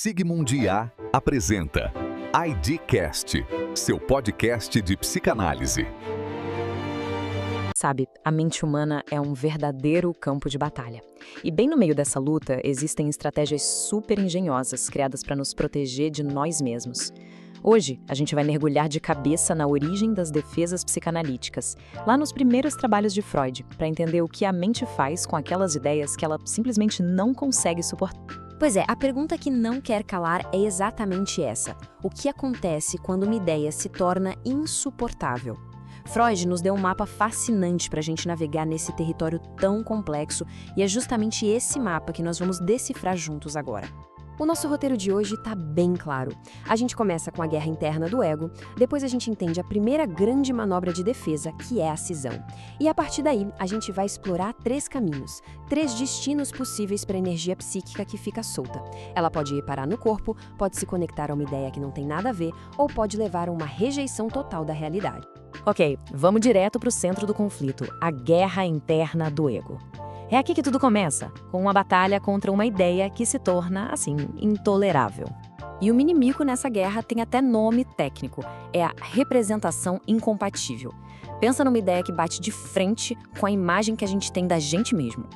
Sigmund IA apresenta IDcast, seu podcast de psicanálise. Sabe, a mente humana é um verdadeiro campo de batalha. E bem no meio dessa luta, existem estratégias super engenhosas criadas para nos proteger de nós mesmos. Hoje, a gente vai mergulhar de cabeça na origem das defesas psicanalíticas, lá nos primeiros trabalhos de Freud, para entender o que a mente faz com aquelas ideias que ela simplesmente não consegue suportar. Pois é, a pergunta que não quer calar é exatamente essa. O que acontece quando uma ideia se torna insuportável? Freud nos deu um mapa fascinante para a gente navegar nesse território tão complexo e é justamente esse mapa que nós vamos decifrar juntos agora. O nosso roteiro de hoje está bem claro. A gente começa com a guerra interna do ego, depois a gente entende a primeira grande manobra de defesa, que é a cisão. E a partir daí, a gente vai explorar 3 caminhos, 3 destinos possíveis para a energia psíquica que fica solta. Ela pode ir parar no corpo, pode se conectar a uma ideia que não tem nada a ver, ou pode levar a uma rejeição total da realidade. Ok, vamos direto para o centro do conflito, a guerra interna do ego. É aqui que tudo começa, com uma batalha contra uma ideia que se torna, assim, intolerável. E o inimigo nessa guerra tem até nome técnico, é a representação incompatível. Pensa numa ideia que bate de frente com a imagem que a gente tem da gente mesmo.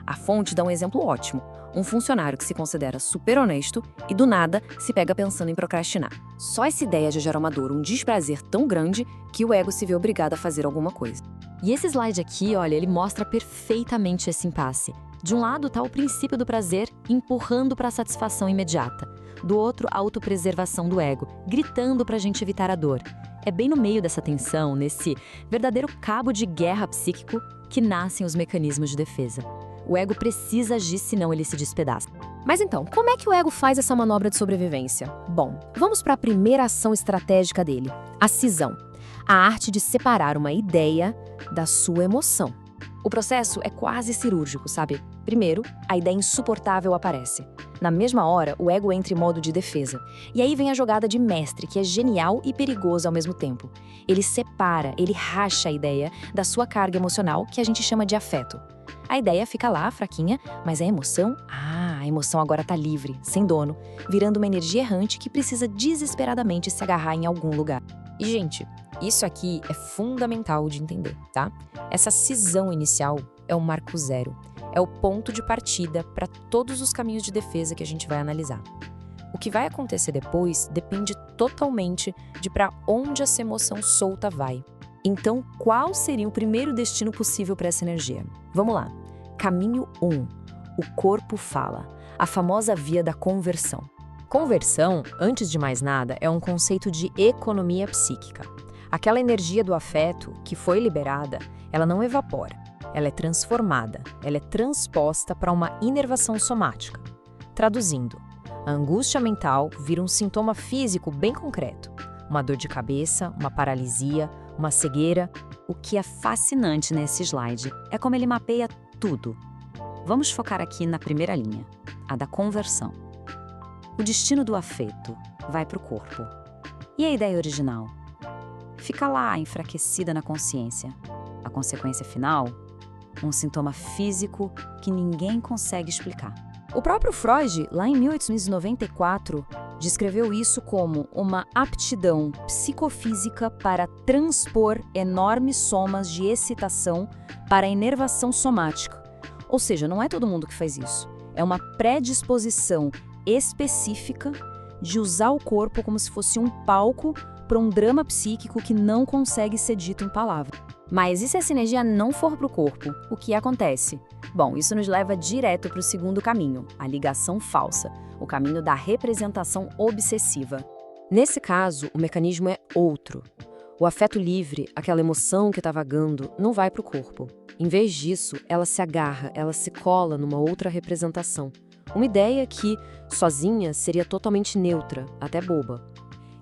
A fonte dá um exemplo ótimo. Um funcionário que se considera super honesto e, do nada, se pega pensando em procrastinar. Só essa ideia já gera uma dor, um desprazer tão grande que o ego se vê obrigado a fazer alguma coisa. E esse slide aqui, olha, ele mostra perfeitamente esse impasse. De um lado está o princípio do prazer empurrando para a satisfação imediata. Do outro, a autopreservação do ego, gritando para a gente evitar a dor. É bem no meio dessa tensão, nesse verdadeiro cabo de guerra psíquico, que nascem os mecanismos de defesa. O ego precisa agir, senão ele se despedaça. Mas então, como é que o ego faz essa manobra de sobrevivência? Bom, vamos para a primeira ação estratégica dele, a cisão. A arte de separar uma ideia da sua emoção. O processo é quase cirúrgico, sabe? Primeiro, a ideia insuportável aparece. Na mesma hora, o ego entra em modo de defesa. E aí vem a jogada de mestre, que é genial e perigoso ao mesmo tempo. Ele separa, ele racha a ideia da sua carga emocional, que a gente chama de afeto. A ideia fica lá, fraquinha, mas a emoção agora tá livre, sem dono, virando uma energia errante que precisa desesperadamente se agarrar em algum lugar. E, gente, isso aqui é fundamental de entender, tá? Essa cisão inicial é o marco zero, é o ponto de partida para todos os caminhos de defesa que a gente vai analisar. O que vai acontecer depois depende totalmente de para onde essa emoção solta vai. Então, qual seria o primeiro destino possível para essa energia? Vamos lá. Caminho 1. O corpo fala. A famosa via da conversão. Conversão, antes de mais nada, é um conceito de economia psíquica. Aquela energia do afeto que foi liberada, ela não evapora, ela é transformada, ela é transposta para uma inervação somática. Traduzindo, a angústia mental vira um sintoma físico bem concreto. Uma dor de cabeça, uma paralisia, uma cegueira. O que é fascinante nesse slide é como ele mapeia tudo. Vamos focar aqui na primeira linha, a da conversão. O destino do afeto vai para o corpo. E a ideia original? Fica lá, enfraquecida na consciência. A consequência final? Um sintoma físico que ninguém consegue explicar. O próprio Freud, lá em 1894, descreveu isso como uma aptidão psicofísica para transpor enormes somas de excitação para a inervação somática. Ou seja, não é todo mundo que faz isso. É uma predisposição específica de usar o corpo como se fosse um palco para um drama psíquico que não consegue ser dito em palavras. Mas e se essa energia não for para o corpo? O que acontece? Bom, isso nos leva direto para o segundo caminho, a ligação falsa, o caminho da representação obsessiva. Nesse caso, o mecanismo é outro. O afeto livre, aquela emoção que está vagando, não vai para o corpo. Em vez disso, ela se agarra, ela se cola numa outra representação. Uma ideia que, sozinha, seria totalmente neutra, até boba.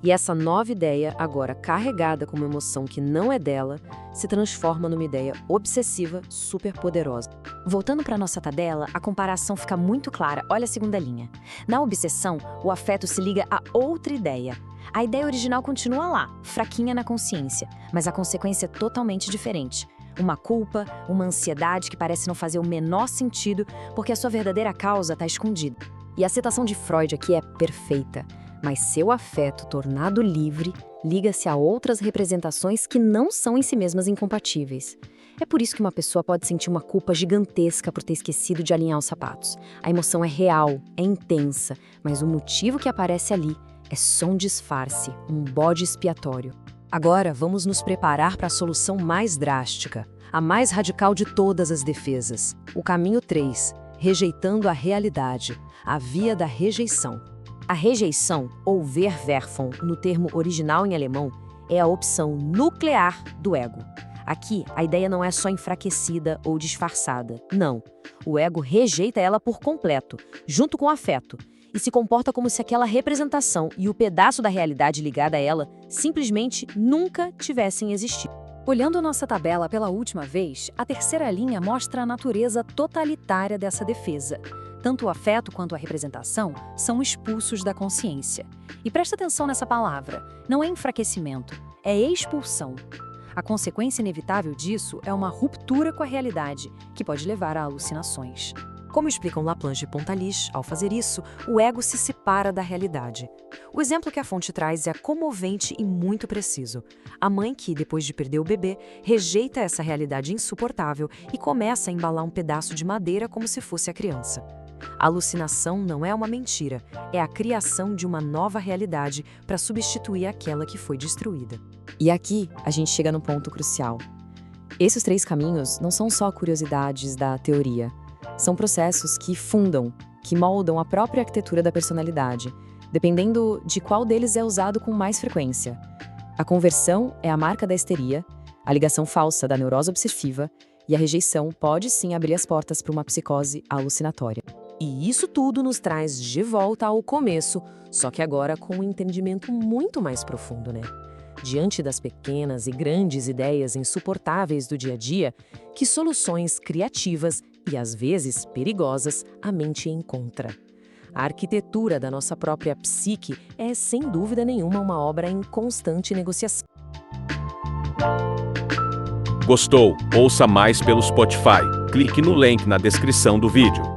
E essa nova ideia, agora carregada com uma emoção que não é dela, se transforma numa ideia obsessiva superpoderosa. Voltando para a nossa tabela, a comparação fica muito clara. Olha a segunda linha. Na obsessão, o afeto se liga a outra ideia. A ideia original continua lá, fraquinha na consciência, mas a consequência é totalmente diferente. Uma culpa, uma ansiedade que parece não fazer o menor sentido porque a sua verdadeira causa está escondida. E a citação de Freud aqui é perfeita, mas seu afeto tornado livre liga-se a outras representações que não são em si mesmas incompatíveis. É por isso que uma pessoa pode sentir uma culpa gigantesca por ter esquecido de alinhar os sapatos. A emoção é real, é intensa, mas o motivo que aparece ali é só um disfarce, um bode expiatório. Agora vamos nos preparar para a solução mais drástica, a mais radical de todas as defesas. O caminho 3, rejeitando a realidade, a via da rejeição. A rejeição, ou Verwerfung, no termo original em alemão, é a opção nuclear do ego. Aqui, a ideia não é só enfraquecida ou disfarçada. Não. O ego rejeita ela por completo, junto com o afeto, e se comporta como se aquela representação e o pedaço da realidade ligada a ela simplesmente nunca tivessem existido. Olhando nossa tabela pela última vez, a terceira linha mostra a natureza totalitária dessa defesa. Tanto o afeto quanto a representação são expulsos da consciência. E presta atenção nessa palavra, não é enfraquecimento, é expulsão. A consequência inevitável disso é uma ruptura com a realidade, que pode levar a alucinações. Como explicam Laplanche e Pontalis, ao fazer isso, o ego se separa da realidade. O exemplo que a fonte traz é comovente e muito preciso. A mãe que, depois de perder o bebê, rejeita essa realidade insuportável e começa a embalar um pedaço de madeira como se fosse a criança. A alucinação não é uma mentira, é a criação de uma nova realidade para substituir aquela que foi destruída. E aqui a gente chega no ponto crucial. Esses 3 caminhos não são só curiosidades da teoria. São processos que fundam, que moldam a própria arquitetura da personalidade, dependendo de qual deles é usado com mais frequência. A conversão é a marca da histeria, a ligação falsa da neurose obsessiva e a rejeição pode sim abrir as portas para uma psicose alucinatória. E isso tudo nos traz de volta ao começo, só que agora com um entendimento muito mais profundo, né? Diante das pequenas e grandes ideias insuportáveis do dia a dia, que soluções criativas e às vezes perigosas a mente encontra. A arquitetura da nossa própria psique é, sem dúvida nenhuma, uma obra em constante negociação. Gostou? Ouça mais pelo Spotify. Clique no link na descrição do vídeo.